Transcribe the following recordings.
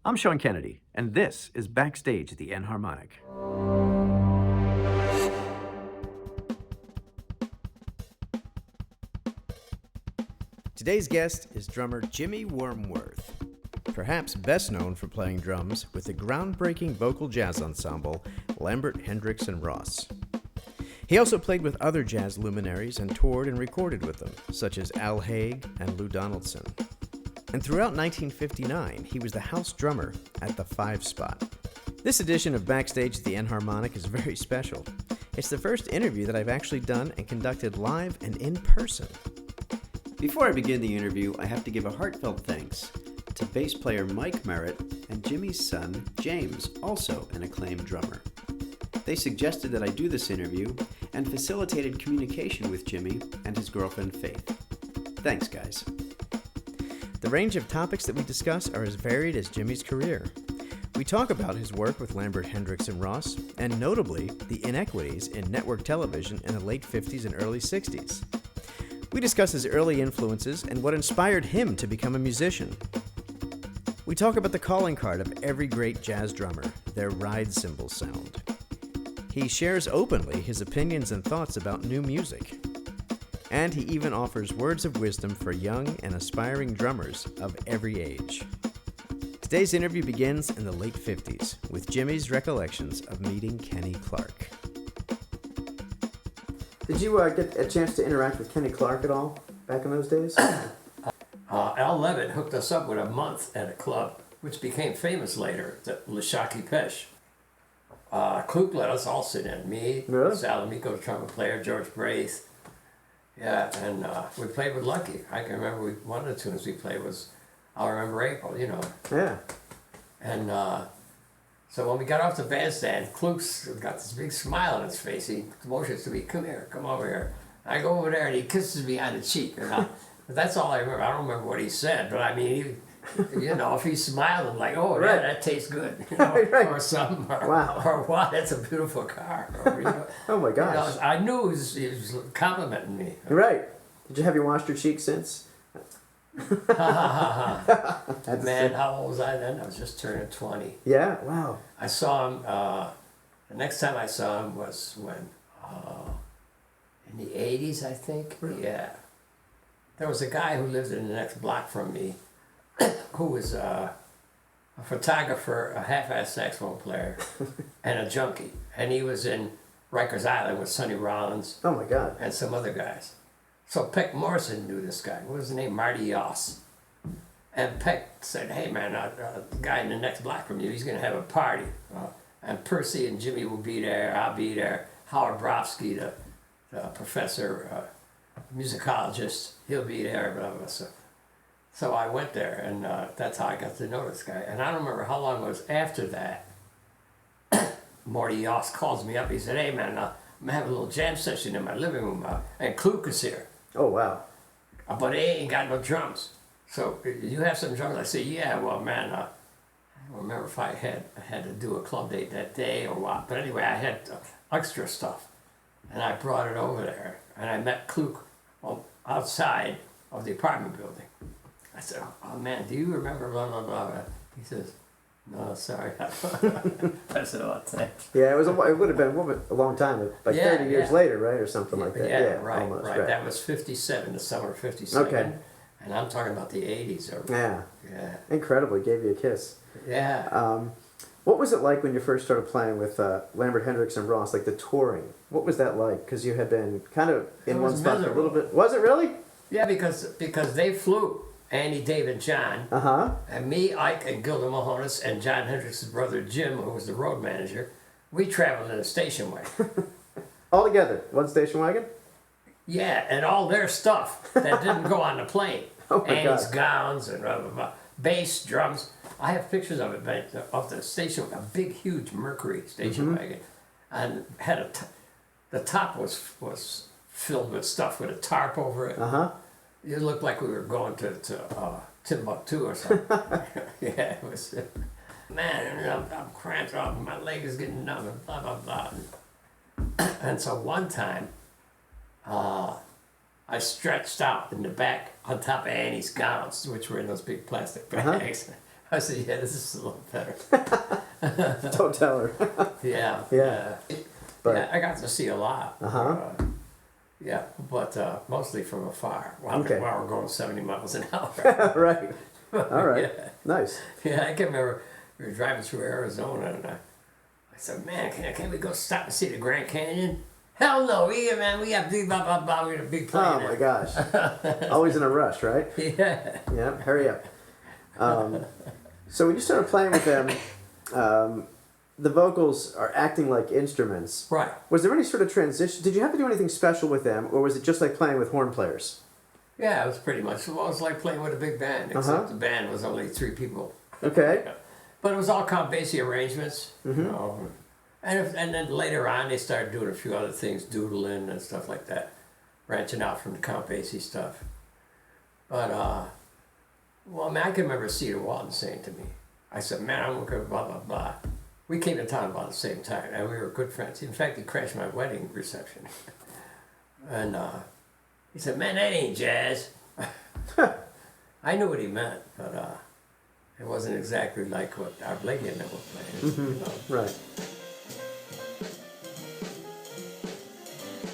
I'm Sean Kennedy, and this is Backstage at the Enharmonic. Today's guest is drummer James Wormworth, perhaps best known for playing drums with the groundbreaking vocal jazz ensemble Lambert, Hendricks and Ross. He also played with other jazz luminaries and toured and recorded with them, such as Haig and Lou Donaldson. And throughout 1959, he was the house drummer at the 5 Spot. This edition of Backstage at the Enharmonic is very special. It's the first interview that I've actually done and conducted live and in person. Before I begin the interview, I have to give a heartfelt thanks to bass player Mike Merritt and Jimmy's son, James, also an acclaimed drummer. They suggested that I do this interview and facilitated communication with Jimmy and his girlfriend Faith. Thanks, guys. The range of topics that we discuss are as varied as Jimmy's career. We talk about his work with Lambert, Hendricks and Ross, and notably, the inequities in network television in the late 50s and early 60s. We discuss his early influences and what inspired him to become a musician. We talk about the calling card of every great jazz drummer, their ride cymbal sound. He shares openly his opinions and thoughts about new music. And he even offers words of wisdom for young and aspiring drummers of every age. Today's interview begins in the late 50s with Jimmy's recollections of meeting Kenny Clarke. Did you get a chance to interact with Kenny Clarke at all back in those days? Al Levitt hooked us up with a month at a club, which became famous later, the Le Shaki Pesh. Kluk let us all sit in. Me, Really? Sal Amico, the trumpet player, George Braith. Yeah, and we played with Lucky. I can remember one of the tunes we played was I'll Remember April, you know. Yeah. And so when we got off the bandstand, Kluk's got this big smile on his face. He motions to me, come here, come over here. I go over there and he kisses me on the cheek. And that's all I remember. I don't remember what he said, but I mean, you know, if he's smiling like, oh, Right. yeah, that tastes good, you know, Right. or something, or, Wow. or wow, that's a beautiful car. Or, you know, Oh my you gosh. know, I knew he was complimenting me. Right. Did you have you washed your cheeks since? That's Man, how old was I then? I was just turning 20. Yeah, wow. I saw him, the next time I saw him was when, in the 80s, I think. Really? Yeah. There was a guy who lived in the next block from me who was a photographer, a half-ass saxophone player, and a junkie. And he was in Rikers Island with Sonny Rollins Oh my God. and some other guys. So Peck Morrison knew this guy. What was his name? Marty Yoss. And Peck said, hey man, the guy in the next block from you, he's going to have a party. And Percy and Jimmy will be there, I'll be there. Howard Brofsky, the professor, musicologist, he'll be there, blah, blah, blah. So I went there, and that's how I got to know this guy. And I don't remember how long it was after that. Marty Yoss calls me up. He said, hey man, I'm having a little jam session in my living room, and Kluk is here. Oh wow. But he ain't got no drums. So you have some drums? I said, yeah, well man, I don't remember if I had to do a club date that day or what. But anyway, I had extra stuff. And I brought it over there. And I met Kluk outside of the apartment building. I said, oh man, do you remember blah, blah, blah? He says, no, sorry. I said, oh, thanks. Yeah, it would have been a long time, like Yeah, 30 years yeah. later, right, or something like that. Yeah, right, almost, right. That was 57, the summer of 57. Okay. And I'm talking about the 80s. Yeah. Yeah. Incredible. He gave you a kiss. Yeah. What was it like when you first started playing with Lambert, Hendricks and Ross, like the touring? What was that like? Because you had been kind of in It one was spot for a miserable. little bit. Was it really? Yeah, because they flew. Andy, David, John, Uh-huh. and me, Ike, and Gilda Mahonis, and John Hendricks' brother Jim, who was the road manager. We traveled in a station wagon. All together, one station wagon? Yeah, and all their stuff that didn't go on the plane. Oh my Annie's God. gowns and blah, blah, blah. Bass, drums. I have pictures of it, but of the station, a big, huge Mercury station wagon, and had the top was filled with stuff with a tarp over it. Uh-huh. It looked like we were going to Timbuktu or something. Yeah, it was. Man, and I'm cramped up, my leg is getting numb, and blah blah blah. And so one time, I stretched out in the back on top of Annie's gowns, which were in those big plastic bags. I said, yeah, this is a little better. Don't tell her. Yeah. Yeah. But- Yeah, I got to see a lot. Yeah, but mostly from afar while we're going 70 miles an hour. Right. All right. Yeah. Nice. Yeah, I can remember we were driving through Arizona, and I said, man, can we go stop and see the Grand Canyon? Hell no, we have big blah blah blah. We're in a big plane. Oh my gosh. Always in a rush, right? Yeah. Yeah. Hurry up. So when you started playing with them, the vocals are acting like instruments. Right. Was there any sort of transition? Did you have to do anything special with them, or was it just like playing with horn players? Yeah, it was pretty much. Well, it was like playing with a big band, except the band was only 3 people. Okay. But it was all Count Basie arrangements, you know. And then later on, they started doing a few other things, doodling and stuff like that, branching out from the Count Basie stuff. But, well, I mean, I can remember Cedar Walton saying to me, I said, man, I'm going to blah, blah, blah. We came to town about the same time, and we were good friends. In fact, he crashed my wedding reception. And he said, man, that ain't jazz. I knew what he meant, but it wasn't exactly like what our lady and them were playing. You know? Right.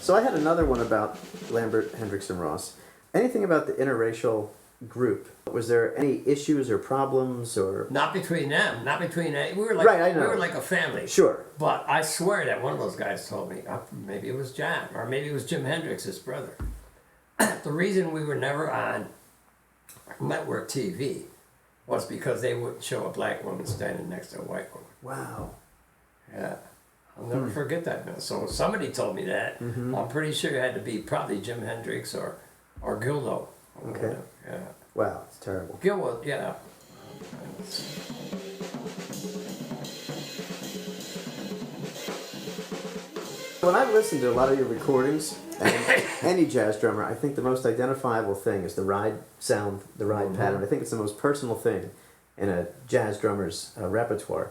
So I had another one about Lambert, Hendricks, and Ross. Anything about the interracial group? Was there any issues or problems or? Not between them. Not between them. We were like Right, I know. we were like a family. Sure. But I swear that one of those guys told me, maybe it was John, or maybe it was Jim Hendrix, his brother. The reason we were never on network TV was because they wouldn't show a black woman standing next to a white woman. Wow. Yeah. I'll never forget that. Man. So somebody told me that. I'm pretty sure it had to be probably Jim Hendrix or Gildo. Okay. Yeah. Wow, it's terrible. Gil was, yeah. When I've listened to a lot of your recordings, and any jazz drummer, I think the most identifiable thing is the ride sound, the ride pattern. I think it's the most personal thing in a jazz drummer's repertoire.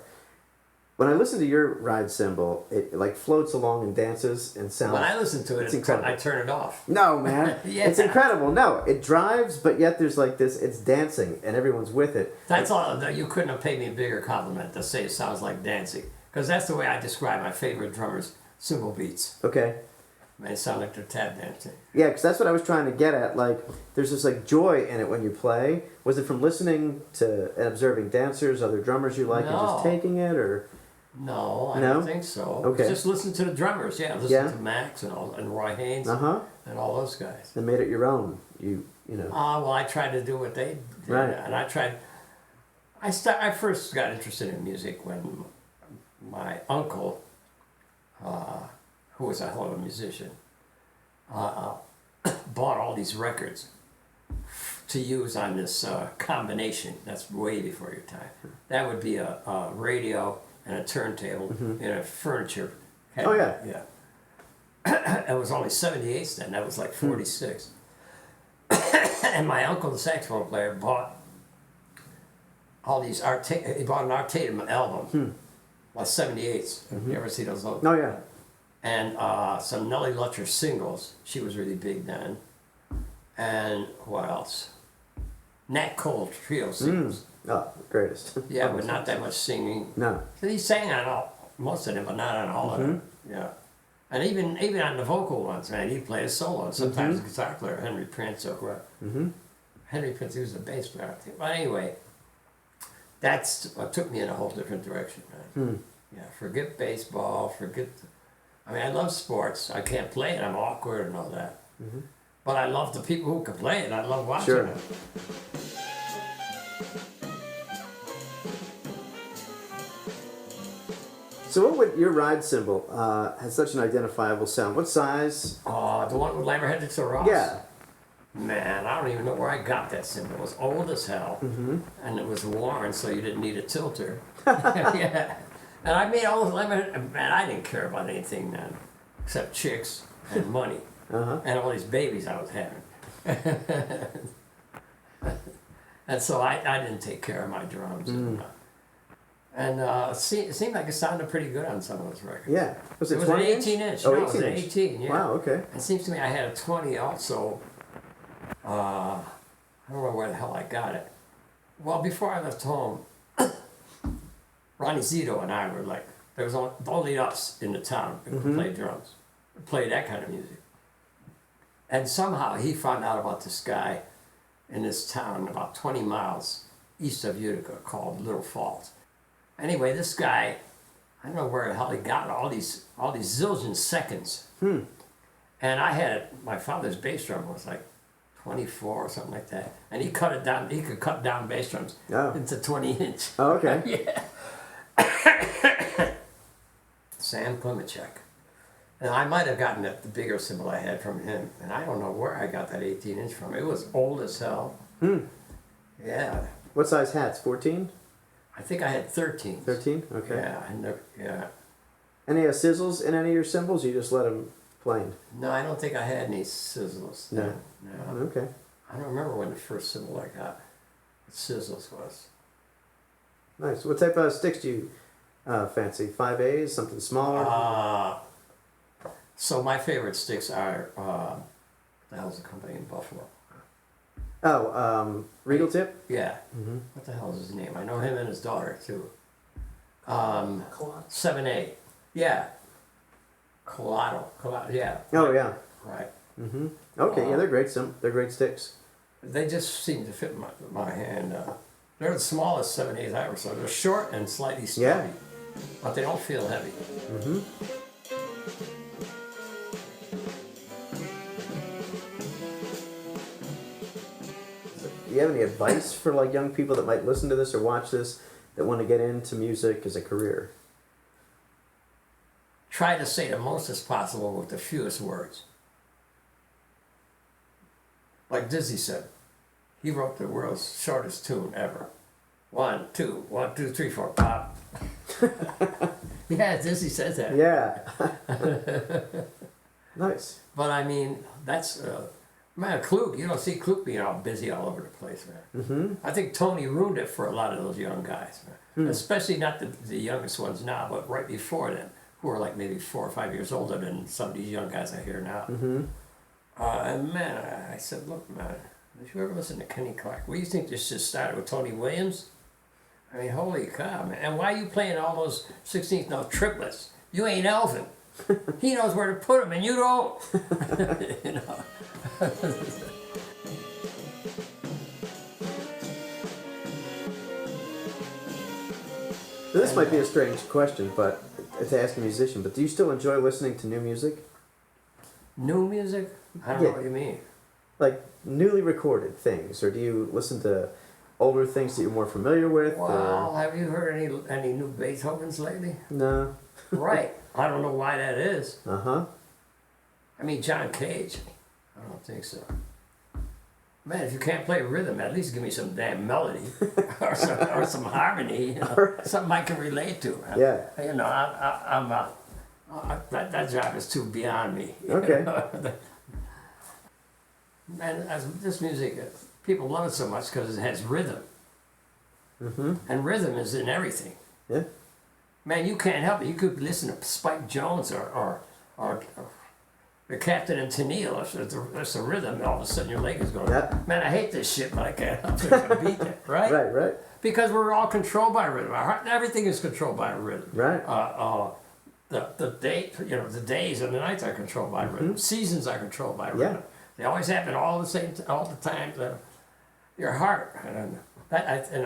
When I listen to your ride cymbal, it like floats along and dances and sounds. When I listen to it, it's incredible. I turn it off. No, man. Yeah. It's incredible. No, it drives, but yet there's like this, it's dancing and everyone's with it. That's all. You couldn't have paid me a bigger compliment to say it sounds like dancing. Because that's the way I describe my favorite drummers' cymbal beats. Okay. They sound like they're tap dancing. Yeah, because that's what I was trying to get at. Like, there's this like joy in it when you play. Was it from listening to and observing dancers, other drummers you like, and just taking it, or? No, I No? don't think so. Okay. Just listen to the drummers. Yeah, listen to Max and Roy Haynes and all those guys. And made it your own. You know. Well, I tried to do what they did, Right. and I tried. I first got interested in music when my uncle, who was a hell of a musician, bought all these records to use on this combination. That's way before your time. That would be a radio and a turntable and a furniture cabinet. Oh, yeah. Yeah. It was only 78s then. That was like 46. And my uncle, the saxophone player, bought all these he bought an Artatum album, like 78s. You ever see those? Oh, yeah. And some Nellie Lutcher singles. She was really big then. And what else? Nat Cole trio singles. Oh, greatest. Yeah, but not that much singing. No. So he sang on most of them, but not on all of them. Yeah. And even on the vocal ones, man, he played a solo. And sometimes a guitar player, Henry Prince or whoever. Henry Prince, he was a bass player, I think. But anyway, that's what took me in a whole different direction, man. Yeah, forget baseball, I mean, I love sports. I can't play it. I'm awkward and all that. But I love the people who can play it. I love watching it. So what would your ride cymbal has such an identifiable sound? What size? The one with Lambert, Hendricks and Ross? Yeah. Man, I don't even know where I got that cymbal. It was old as hell, and it was worn, so you didn't need a tilter. Yeah. And I made all those Lambert, man, I didn't care about anything then, except chicks and money, and all these babies I was having. And so I didn't take care of my drums. And it seemed like it sounded pretty good on some of those records. Yeah. Was It it was 20 an 18 inch. Oh, No, 18 it was an inch. 18, yeah. Wow, okay. It seems to me I had a 20 also. I don't know where the hell I got it. Well, before I left home, Ronnie Zito and I were like, there was only us in the town who could play drums, play that kind of music. And somehow he found out about this guy in this town about 20 miles east of Utica called Little Falls. Anyway, this guy, I don't know where the hell he got all these zillion seconds. And I had my father's bass drum was like 24 or something like that, and he cut it down. He could cut down bass drums into 20-inch. Oh, okay. Yeah. Sam Klimacek. And I might have gotten the bigger cymbal I had from him, and I don't know where I got that 18-inch from. It was old as hell. Yeah. What size hats? 14? I think I had 13. 13? Okay. Yeah, yeah. Any sizzles in any of your cymbals? You just let them plain? No, I don't think I had any sizzles. No. No. Okay. I don't remember when the first cymbal I got with sizzles was. Nice. What type of sticks do you fancy? 5As? Something smaller? So my favorite sticks are, the hell's the company in Buffalo? Oh, Regal Tip? Yeah. Mm-hmm. What the hell is his name? I know him and his daughter too. 7A. Yeah. Collado, yeah. Oh, yeah. Right. Mm-hmm. Okay, yeah, they're great. They're great sticks. They just seem to fit my hand. They're the smallest 7As I ever saw. They're short and slightly stubby, but they don't feel heavy. Mm-hmm. Do you have any advice for like young people that might listen to this or watch this that want to get into music as a career? Try to say the most as possible with the fewest words. Like Dizzy said, he wrote the world's shortest tune ever. 1, 2, 1, 2, 3, 4, pop. Yeah, Dizzy says that. Yeah. Nice. But I mean, that's man, Klug. You don't see Klug being all busy all over the place, man. Mm-hmm. I think Tony ruined it for a lot of those young guys, man. Especially not the youngest ones now, but right before them, who are like maybe 4 or 5 years older than some of these young guys I hear now. Mm-hmm. And man, I said, look, man, did you ever listen to Kenny Clark? What do you think this just started with Tony Williams? I mean, holy cow, man. And why are you playing all those 16th note triplets? You ain't Elvin. He knows where to put them, and you don't. You know. So this might be a strange question, but to ask a musician, but do you still enjoy listening to new music? New music? I don't know what you mean. Like newly recorded things, or do you listen to older things that you're more familiar with? Well, have you heard any new Beethovens lately? No. Right. I don't know why that is. Uh-huh. I mean, John Cage. I don't think so. Man, if you can't play rhythm, at least give me some damn melody or some harmony, you know, something I can relate to. Yeah. You know, that job is too beyond me. Okay. And this music, people love it so much because it has rhythm. Mm-hmm. And rhythm is in everything. Yeah. Man, you can't help it. You could listen to Spike Jones or the Captain and Tennille. If there's a rhythm, and all of a sudden your leg is going, man, I hate this shit, but I can't help it. I beat it, right? Right. Because we're all controlled by rhythm. Everything is controlled by rhythm. Right. The days and the nights are controlled by rhythm. Seasons are controlled by rhythm. Yeah. They always happen all the time. Your heart, and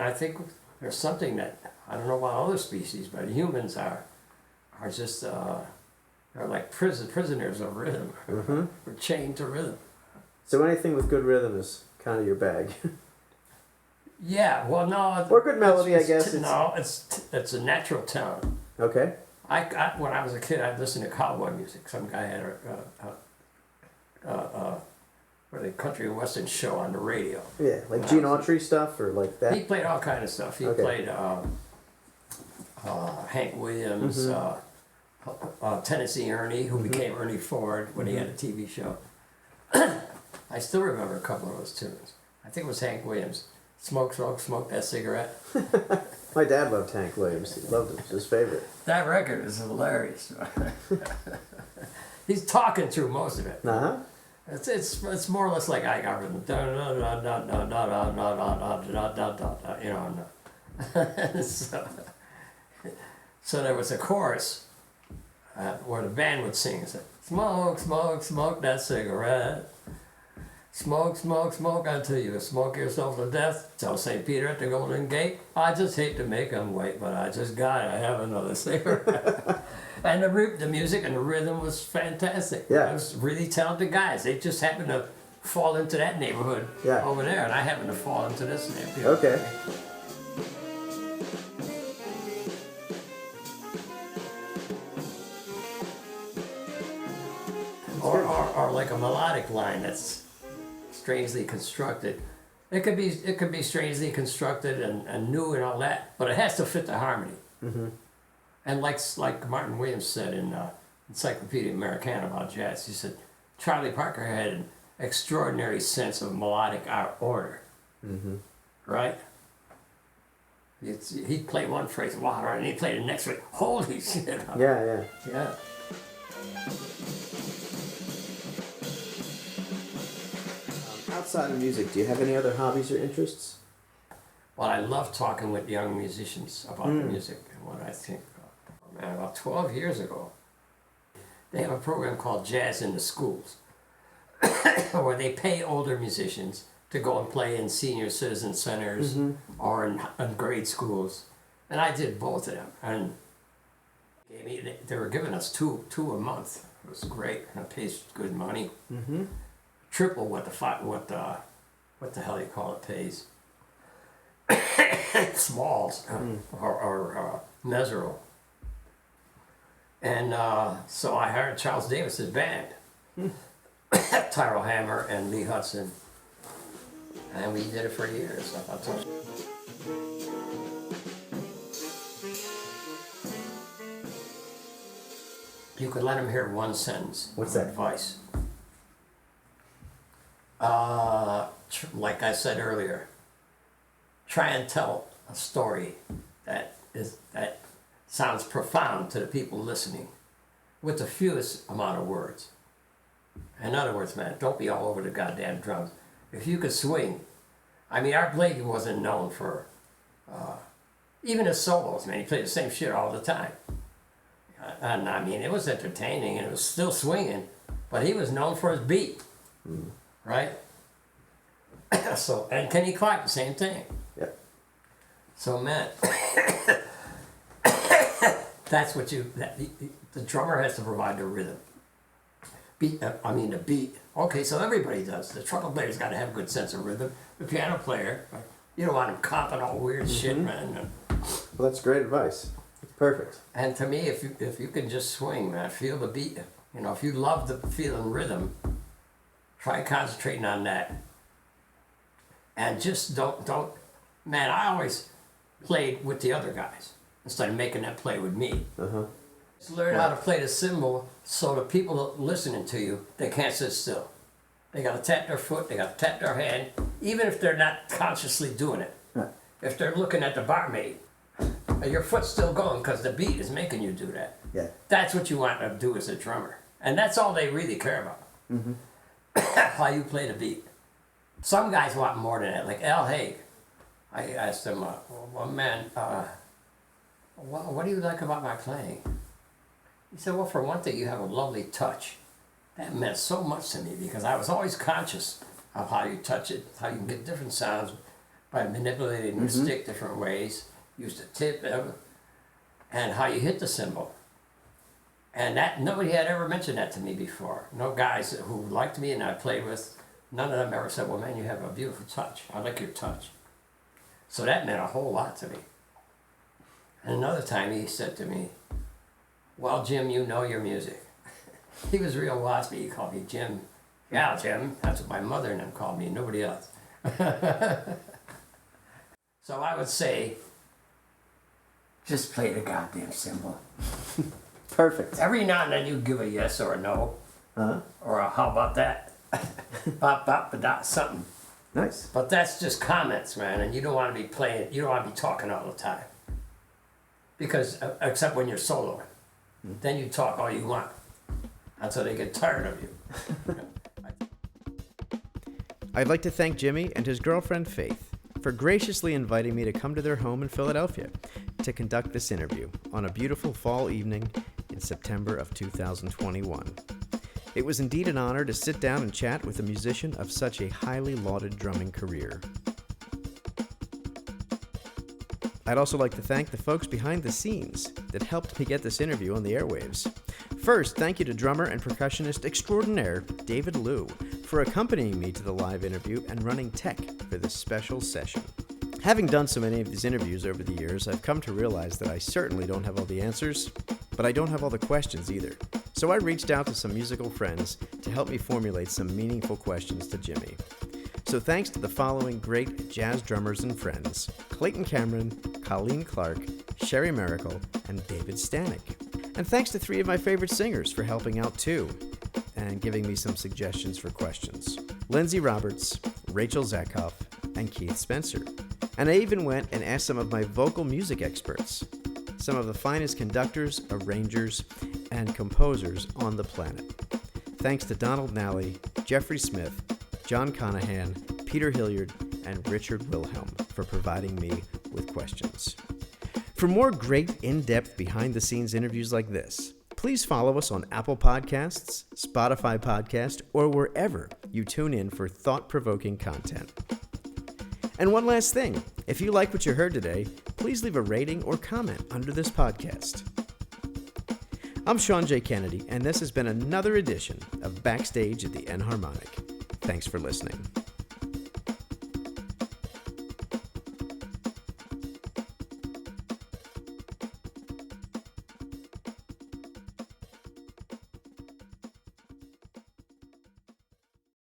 I think there's something that I don't know about other species, but humans are just they're like prisoners of rhythm. Mm-hmm. We're chained to rhythm. So anything with good rhythm is kind of your bag. Yeah. Well, no. Or good melody, I guess. It's a natural tone. Okay. I when I was a kid, I'd listen to cowboy music. Some guy had a country and western show on the radio. Yeah, like Gene Autry stuff or like that. He played all kind of stuff. He played Hank Williams, Tennessee Ernie, who became Ernie Ford when he had a TV show. I still remember a couple of those tunes. I think it was Hank Williams. Smoke that cigarette. My dad loved Hank Williams. He loved it. It was his favorite. That record is hilarious. He's talking through most of it. Uh-huh. It's more or less like I got rhythm. You know. So, So there was a chorus where the band would sing, say, smoke, smoke, smoke that cigarette. Smoke, smoke, smoke until you smoke yourself to death. Tell St. Peter at the Golden Gate, I just hate to make him wait, but I just gotta have another cigarette. And the music and the rhythm was fantastic. Yeah. It was really talented guys. They just happened to fall into that neighborhood over there, and I happened to fall into this neighborhood. Okay. Or like a melodic line that's strangely constructed. It could be strangely constructed and new and all that, but it has to fit the harmony. Mm-hmm. And like Martin Williams said in Encyclopedia Americana about jazz, he said Charlie Parker had an extraordinary sense of melodic order. Mm-hmm. Right? He'd play one phrase, wow, and he'd play the next phrase. Holy shit! Yeah. Outside of music, do you have any other hobbies or interests? Well, I love talking with young musicians about the music and what I think. Man, about 12 years ago, they have a program called Jazz in the Schools, where they pay older musicians to go and play in senior citizen centers or in grade schools. And I did both of them. And they were giving us two a month. It was great. And it pays good money. Mm-hmm. Triple what the hell you call it pays. Smalls or Meserole. And so I hired Charles Davis's band, Tyrell Hammer and Lee Hudson, and we did it for years. You could let him hear one sentence. What's that? Advice. Like I said earlier, try and tell a story that sounds profound to the people listening with the fewest amount of words. In other words, man, don't be all over the goddamn drums. If you could swing, I mean, Art Blakey wasn't known for, even his solos, man, he played the same shit all the time. And I mean, it was entertaining and it was still swinging, but he was known for his beat, right? So, and Kenny Clark, the same thing. Yep. So, man, that's what the drummer has to provide the rhythm. The beat. Okay, so everybody does. The trumpet player's got to have a good sense of rhythm. The piano player, you don't want him comping all weird shit, man. Well, that's great advice. It's perfect. And to me, if you can just swing, man, feel the beat. You know, if you love the feeling rhythm, try concentrating on that. And just don't. Man, I always played with the other guys instead of making them play with me. Just learn how to play the cymbal so the people listening to you, they can't sit still. They got to tap their foot, they got to tap their hand, even if they're not consciously doing it. Right. If they're looking at the barmaid, your foot's still going because the beat is making you do that. Yeah. That's what you want to do as a drummer. And that's all they really care about. How you play the beat. Some guys want more than that, like Al Haig. I asked him, well, man, what do you like about my playing? He said, well, for one thing, you have a lovely touch. That meant so much to me because I was always conscious of how you touch it, how you can get different sounds by manipulating the stick different ways, use the tip, and how you hit the cymbal. And that nobody had ever mentioned that to me before. No guys who liked me and I played with, none of them ever said, well, man, you have a beautiful touch. I like your touch. So that meant a whole lot to me. And another time he said to me, well, Jim, you know your music. He was real waspy. He called me Jim. Yeah, Jim. That's what my mother and them called me, nobody else. So I would say, just play the goddamn cymbal. Perfect. Every now and then you give a yes or a no, or a how about that, bop, bop, ba-da, something. Nice. But that's just comments, man, and you don't want to be playing, you don't want to be talking all the time. Because, except when you're soloing. Then you talk all you want until they get tired of you. I'd like to thank Jimmy and his girlfriend Faith for graciously inviting me to come to their home in Philadelphia. to conduct this interview on a beautiful fall evening in September of 2021. It was indeed an honor to sit down and chat with a musician of such a highly lauded drumming career. I'd also like to thank the folks behind the scenes that helped me get this interview on the airwaves. First, thank you to drummer and percussionist extraordinaire David Liu for accompanying me to the live interview and running tech for this special session. Having done so many of these interviews over the years, I've come to realize that I certainly don't have all the answers, but I don't have all the questions either. So I reached out to some musical friends to help me formulate some meaningful questions to Jimmy. So thanks to the following great jazz drummers and friends: Clayton Cameron, Colleen Clark, Sherry Miracle, and David Stanek. And thanks to three of my favorite singers for helping out too, and giving me some suggestions for questions: Lindsay Roberts, Rachel Zakoff, and Keith Spencer. And I even went and asked some of my vocal music experts, some of the finest conductors, arrangers, and composers on the planet. Thanks to Donald Nally, Jeffrey Smith, John Conahan, Peter Hilliard, and Richard Wilhelm for providing me with questions. For more great, in-depth, behind-the-scenes interviews like this, please follow us on Apple Podcasts, Spotify Podcast, or wherever you tune in for thought-provoking content. And one last thing, if you like what you heard today, please leave a rating or comment under this podcast. I'm Sean J. Kennedy, and this has been another edition of Backstage at the Enharmonic. Thanks for listening.